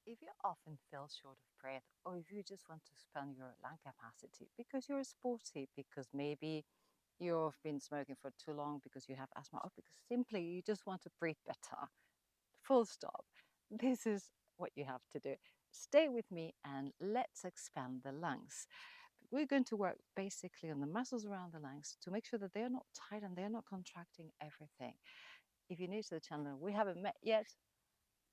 If you often feel short of breath, or if you just want to expand your lung capacity because you're sporty, because maybe you've been smoking for too long, because you have asthma, or because simply you just want to breathe better, full stop, this is what you have to do. Stay with me and let's expand the lungs. We're going to work basically on the muscles around the lungs to make sure that they're not tight and they're not contracting everything. If you're new to the channel, we haven't met yet.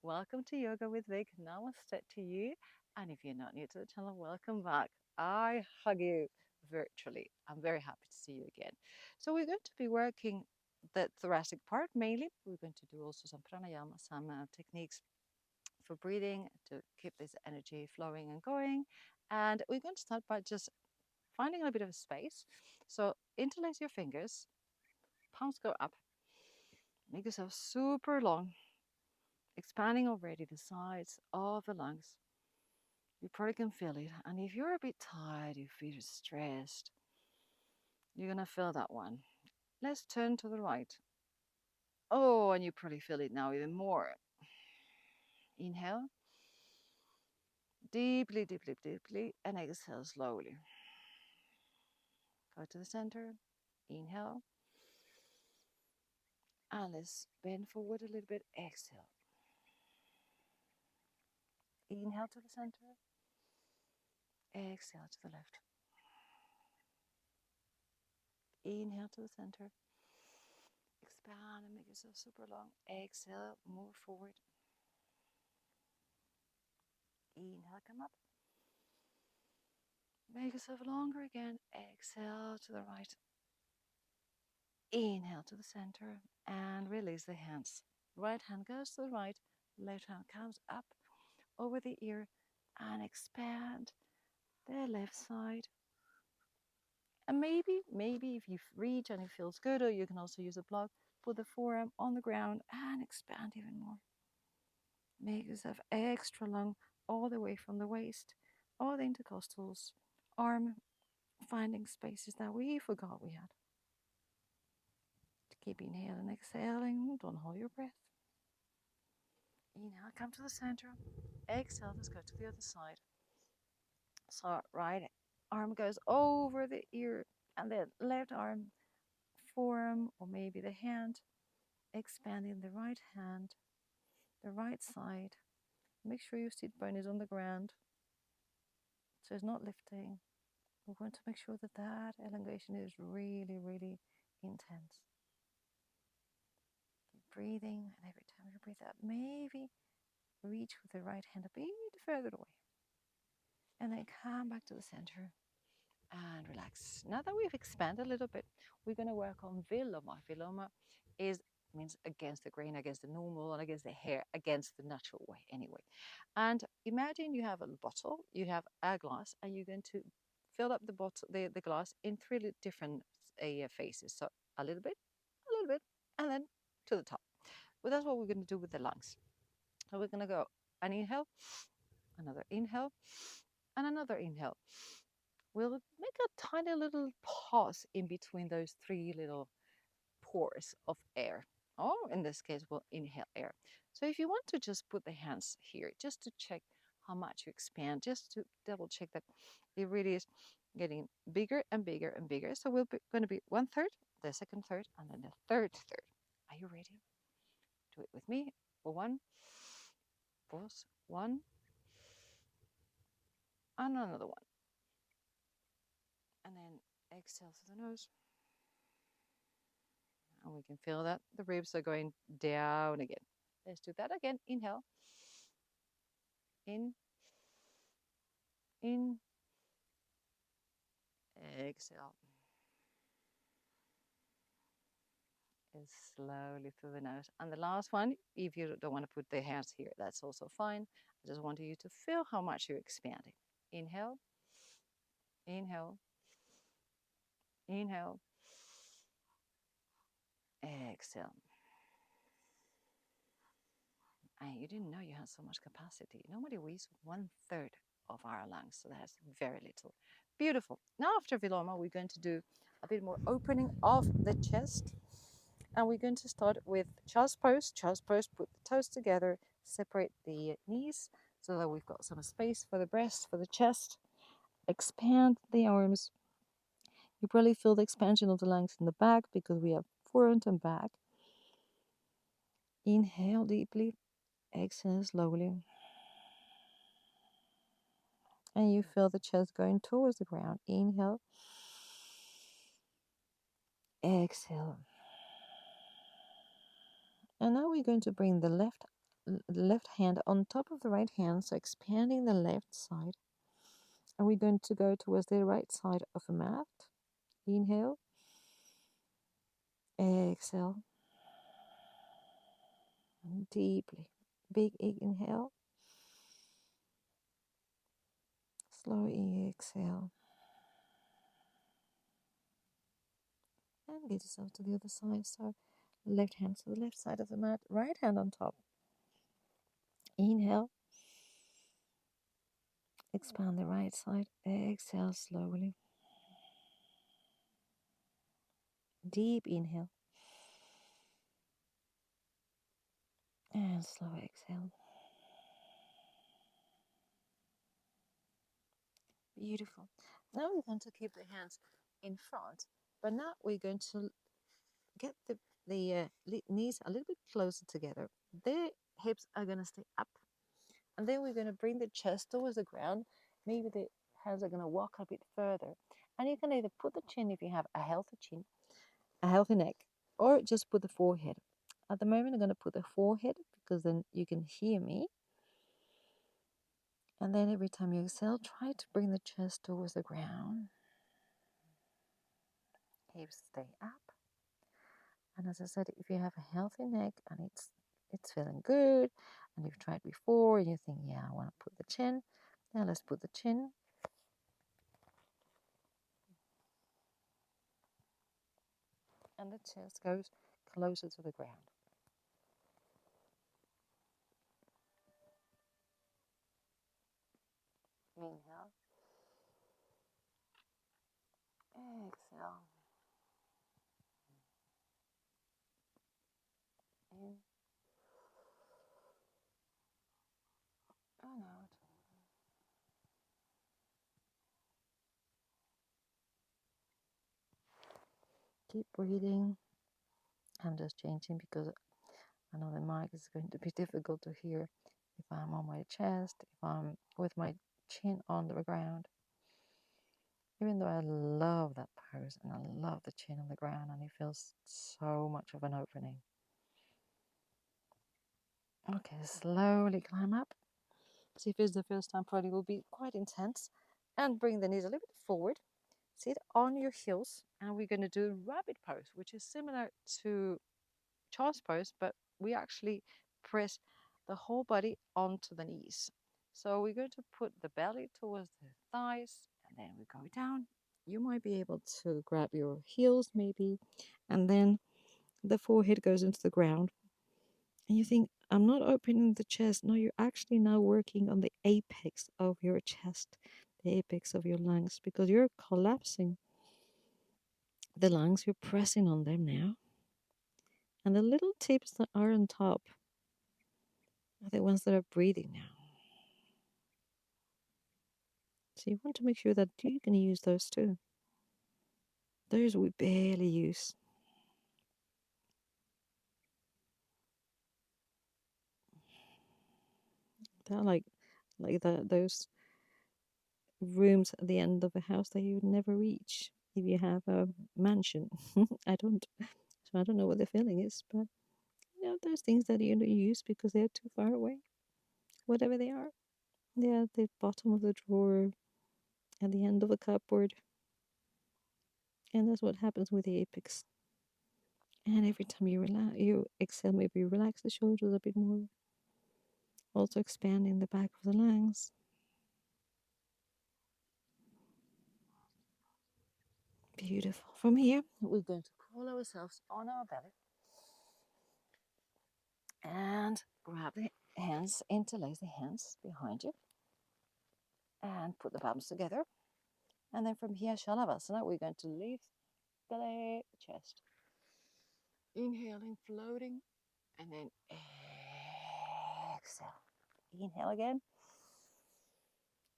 Welcome to Yoga with Vic. Namaste to you. And if you're not new to the channel, welcome back. I hug you virtually. I'm very happy to see you again. So we're going to be working the thoracic part mainly. We're going to do also some pranayama, some techniques for breathing to keep this energy flowing and going. And we're going to start by just finding a bit of a space. So interlace your fingers, palms go up, make yourself super long, expanding already the sides of the lungs. You probably can feel it. And if you're a bit tired, you feel stressed, you're going to feel that one. Let's turn to the right. Oh, and you probably feel it now even more. Inhale, deeply, deeply, deeply, and exhale slowly. Go to the center, inhale, and let's bend forward a little bit, exhale. Inhale to the center, exhale to the left. Inhale to the center, expand and make yourself super long. Exhale, move forward. Inhale, come up. Make yourself longer again. Exhale to the right. Inhale to the center and release the hands. Right hand goes to the right, left hand comes up over the ear and expand the left side. And maybe if you reach and it feels good, or you can also use a block, put the forearm on the ground and expand even more. Make yourself extra long all the way from the waist, all the intercostals, arm finding spaces that we forgot we had. Keep inhaling and exhaling. Don't hold your breath. Inhale, come to the center. Exhale, let's go to the other side. So right arm goes over the ear, and then left arm, forearm, or maybe the hand, expanding the right hand, the right side. Make sure your sit bone is on the ground, so it's not lifting. We want to make sure that that elongation is really, really intense. Keep breathing, and every time you breathe out, maybe reach with the right hand a bit further away. And then come back to the center and relax. Now that we've expanded a little bit, we're going to work on viloma. Viloma means against the grain, against the normal, and against the hair, against the natural way anyway. And imagine you have a bottle, you have a glass, and you're going to fill up the bottle, the glass in three different phases. So a little bit, and then to the top. Well, that's what we're going to do with the lungs. So we're going to go an inhale, another inhale, and another inhale. We'll make a tiny little pause in between those three little pores of air. Or in this case, we'll inhale air. So if you want to just put the hands here, just to check how much you expand, just to double check that it really is getting bigger and bigger and bigger. So we're going to be 1/3, the second third, and then the third third. Are you ready? Do it with me. One, pause, one, and another one. And then exhale through the nose. And we can feel that the ribs are going down again. Let's do that again. Inhale. In. In. Exhale. And slowly through the nose. And the last one, if you don't want to put the hands here, that's also fine. I just want you to feel how much you're expanding. Inhale. Inhale. Inhale. Exhale. And you didn't know you had so much capacity. Normally we use 1/3 of our lungs, so that's very little. Beautiful. Now after Viloma, we're going to do a bit more opening of the chest. And we're going to start with child's pose. Child's pose, put the toes together, separate the knees, so that we've got some space for the breast, for the chest. Expand the arms. You probably feel the expansion of the lungs in the back because we have front and back. Inhale deeply, exhale slowly. And you feel the chest going towards the ground. Inhale, exhale. And now we're going to bring the left hand on top of the right hand, so expanding the left side. And we're going to go towards the right side of the mat. Inhale, exhale. And deeply. Big inhale. Slow exhale. And get yourself to the other side. So left hand to the left side of the mat, right hand on top. Inhale. Expand the right side. Exhale slowly. Deep inhale. And slow exhale. Beautiful. Now we're going to keep the hands in front, but now we're going to get the knees a little bit closer together. The hips are going to stay up, and then we're going to bring the chest towards the ground. Maybe the hands are going to walk a bit further, and you can either put the chin if you have a healthy chin, a healthy neck, or just put the forehead. At the moment, I'm going to put the forehead because then you can hear me. And then every time you exhale, try to bring the chest towards the ground. Hips stay up. And as I said, if you have a healthy neck and it's feeling good, and you've tried before, and you think, yeah, I want to put the chin, now let's put the chin. And the chest goes closer to the ground. Inhale. Exhale. In and out. Keep breathing. I'm just changing because I know the mic is going to be difficult to hear if I'm on my chest, if I'm with my chin on the ground. Even though I love that pose and I love the chin on the ground, and it feels so much of an opening. Okay, slowly climb up. See, if it's the first time, probably will be quite intense. And bring the knees a little bit forward. Sit on your heels, and we're going to do rabbit pose, which is similar to child's pose, but we actually press the whole body onto the knees. So we're going to put the belly towards the thighs, and then we go down. You might be able to grab your heels maybe, and then the forehead goes into the ground. And you think, I'm not opening the chest. No, you're actually now working on the apex of your chest, the apex of your lungs, because you're collapsing the lungs. You're pressing on them now. And the little tips that are on top are the ones that are breathing now. So you want to make sure that you can use those too. Those we barely use. They're like those rooms at the end of a house that you would never reach if you have a mansion. I don't. So I don't know what the feeling is, but those things that you don't use because they're too far away. Whatever they are. They're at the bottom of the drawer, at the end of a cupboard. And that's what happens with the apex. And every time you exhale, maybe you relax the shoulders a bit more. Also expanding the back of the lungs. Beautiful. From here, we're going to crawl ourselves on our belly and grab the hands, interlace the hands behind you, and put the palms together. And then from here, Shavasana, we're going to lift belly, chest. Inhaling, floating, and then exhale. Inhale again.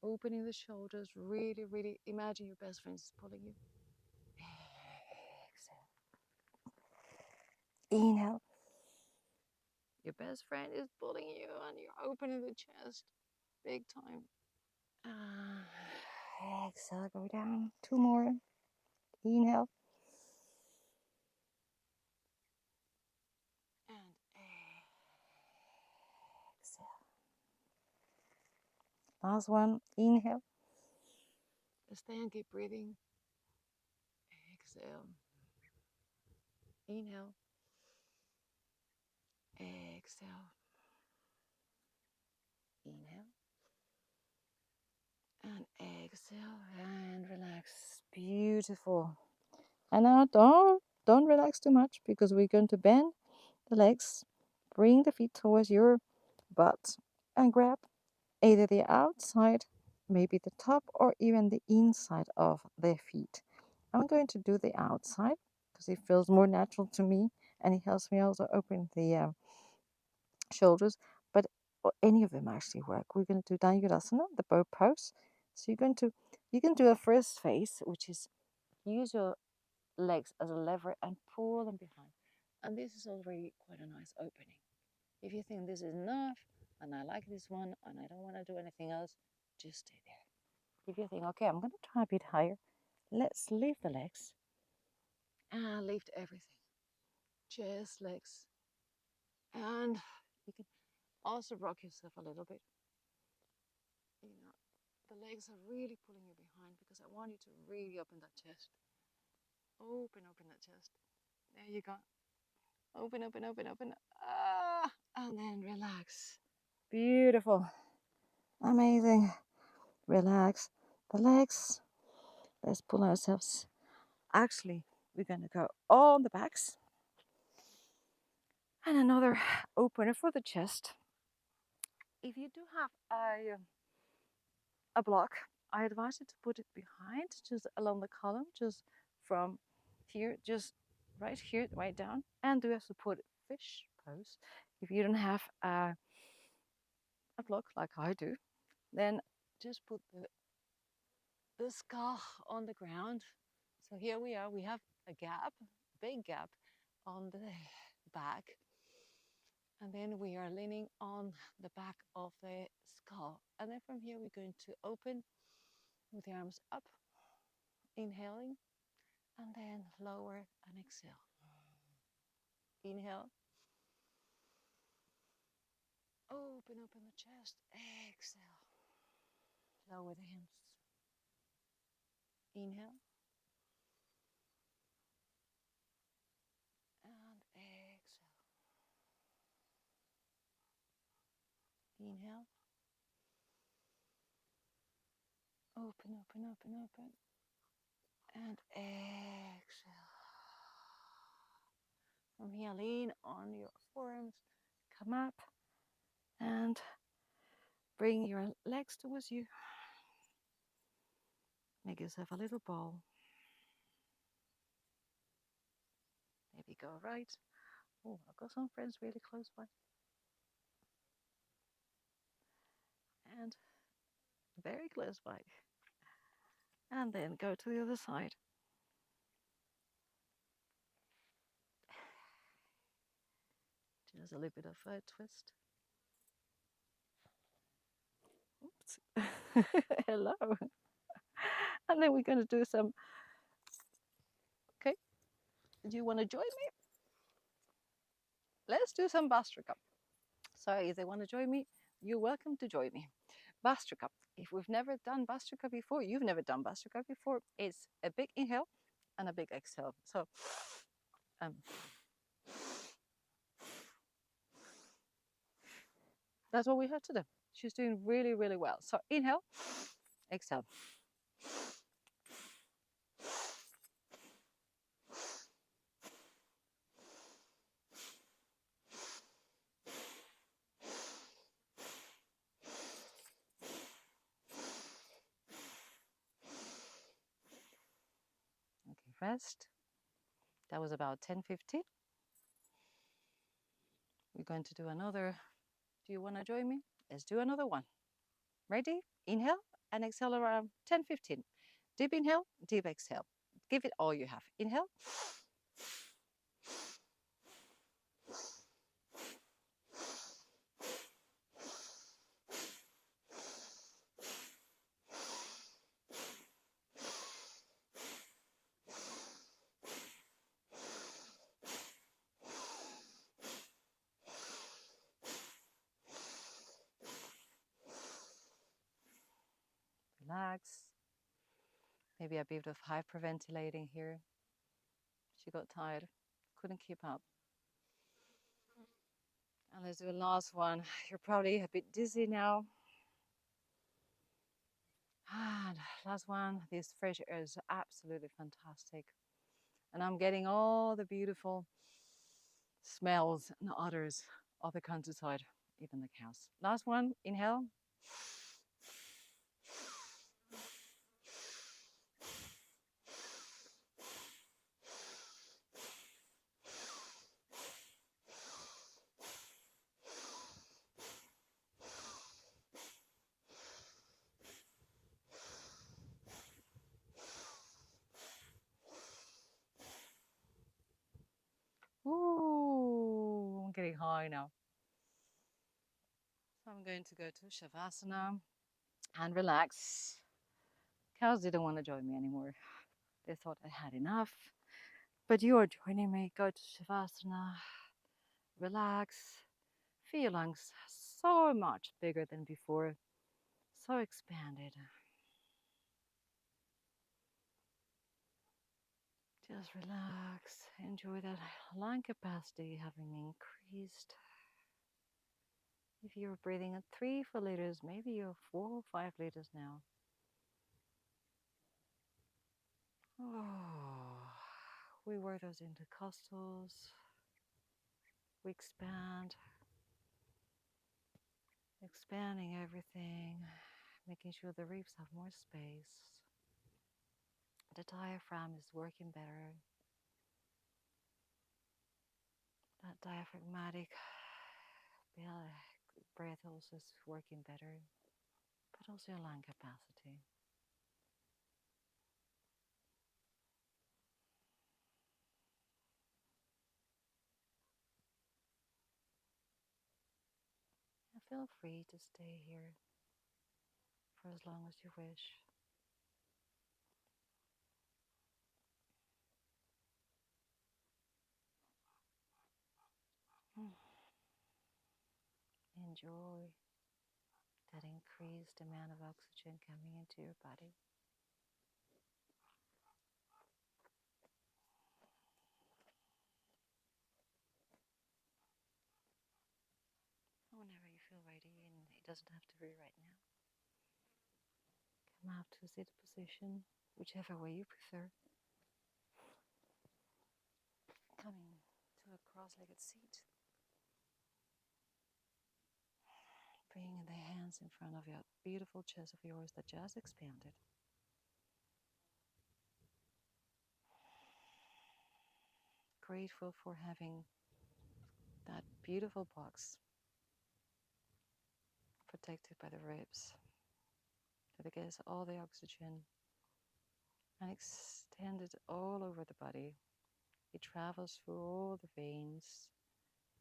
Opening the shoulders, really, really imagine your best friend is pulling you. Exhale. Inhale. Your best friend is pulling you and you're opening the chest big time. Exhale, go down. 2 more. Inhale. And exhale. Last one. Inhale. Stay and keep breathing. Exhale. Inhale. Exhale. Inhale. And exhale. And relax. Beautiful. And now don't relax too much because we're going to bend the legs. Bring the feet towards your butt and grab either the outside, maybe the top, or even the inside of their feet. I'm going to do the outside because it feels more natural to me and it helps me also open the shoulders, but any of them actually work. We're going to do Dhanurasana, the bow pose. So you can do a first phase, which is use your legs as a lever and pull them behind. And this is already quite a nice opening. If you think this is enough, and I like this one, and I don't want to do anything else, just stay there. If you think, okay, I'm going to try a bit higher, let's lift the legs and lift everything. Chest, legs. And you can also rock yourself a little bit. You know, the legs are really pulling you behind because I want you to really open that chest. Open that chest. There you go. Open. And then relax. Beautiful. Amazing. Relax the legs. Let's pull ourselves. Actually, we're going to go on the backs. And another opener for the chest. If you do have a block, I advise you to put it behind, just along the column, just from here, just right here, right down, and do a support fish pose. If you don't have a block like I do, then just put the skull on the ground. So here we are, we have a gap, big gap on the back. And then we are leaning on the back of the skull. And then from here, we're going to open with the arms up, inhaling, and then lower and exhale. Inhale. Open the chest. Exhale. Lower the hands. Inhale. And exhale. Inhale. Open. And exhale. From here, lean on your forearms. Come up and bring your legs towards you. Make yourself a little ball. Maybe go right. Oh, I've got some friends really close by. And very close by. And then go to the other side. Just a little bit of a twist. Oops. Hello. And then we're going to do some. Okay. Do you want to join me? Let's do some bhastrika. So if they want to join me, you're welcome to join me. Bhastrika. If we've never done bhastrika before, you've never done bhastrika before, it's a big inhale and a big exhale. So that's what we have to do. She's doing really, really well. So inhale, exhale. Okay, rest. That was about 10:50. We're going to do another. Do you want to join me? Let's do another one. Ready? Inhale and exhale around 10-15. Deep inhale, deep exhale. Give it all you have. Inhale. Relax. Maybe a bit of hyperventilating here. She got tired, couldn't keep up. And let's do a last one. You're probably a bit dizzy now. And last one. This fresh air is absolutely fantastic. And I'm getting all the beautiful smells and odors of the countryside, even the cows. Last one. Inhale. Ooh, I'm getting high now. So I'm going to go to Shavasana and relax. Cows didn't want to join me anymore. They thought I had enough. But you are joining me. Go to Shavasana. Relax. Feel your lungs so much bigger than before. So expanded. Just relax. Enjoy that lung capacity having increased. If you're breathing at 3-4 liters, maybe you're 4 or 5 liters now. Oh, we work those intercostals. We expand, expanding everything, making sure the ribs have more space. The diaphragm is working better. That diaphragmatic breath also is working better, but also your lung capacity. And feel free to stay here for as long as you wish. Enjoy that increased amount of oxygen coming into your body. Whenever you feel ready, and it doesn't have to be right now, come out to sit position, whichever way you prefer. Coming to a cross-legged seat. Bringing the hands in front of your beautiful chest of yours that just expanded. Grateful for having that beautiful box protected by the ribs that it gets all the oxygen and extended all over the body. It travels through all the veins,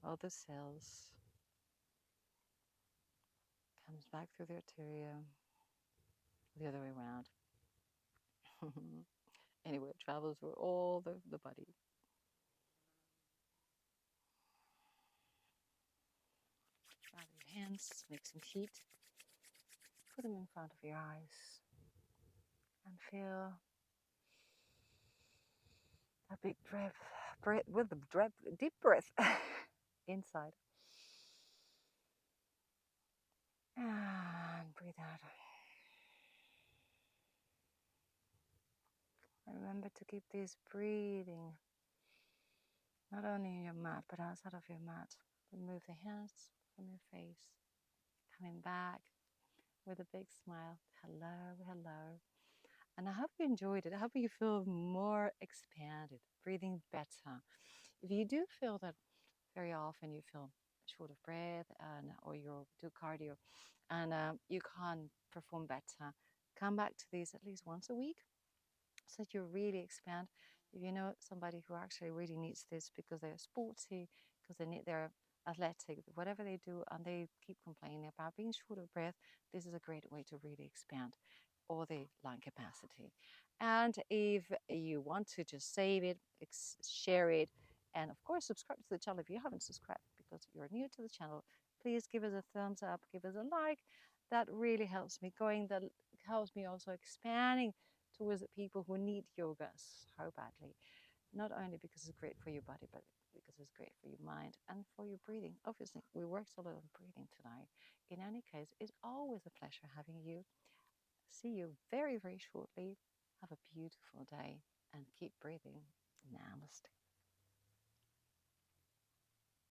all the cells, comes back through the arteria, the other way around. Anyway, it travels through all the body. Grab your hands, make some heat, put them in front of your eyes, and feel a big breath with the deep breath inside. And breathe out. And remember to keep this breathing not only in your mat but outside of your mat. Remove the hands from your face. Coming back with a big smile. Hello, hello. And I hope you enjoyed it. I hope you feel more expanded, breathing better. If you do feel that very often you feel short of breath or you do cardio and you can't perform better, come back to these at least once a week so that you really expand. If you know somebody who actually really needs this because they're sporty, because they're athletic, whatever they do, and they keep complaining about being short of breath, this is a great way to really expand all the lung capacity. And if you want to just save it, share it, and of course subscribe to the channel if you haven't subscribed because you're new to the channel, please give us a thumbs up, give us a like. That really helps me going, that helps me also expanding towards the people who need yoga so badly, not only because it's great for your body, but because it's great for your mind and for your breathing. Obviously, we worked a lot on breathing tonight. In any case, it's always a pleasure having you. See you very, very shortly. Have a beautiful day and keep breathing. Namaste.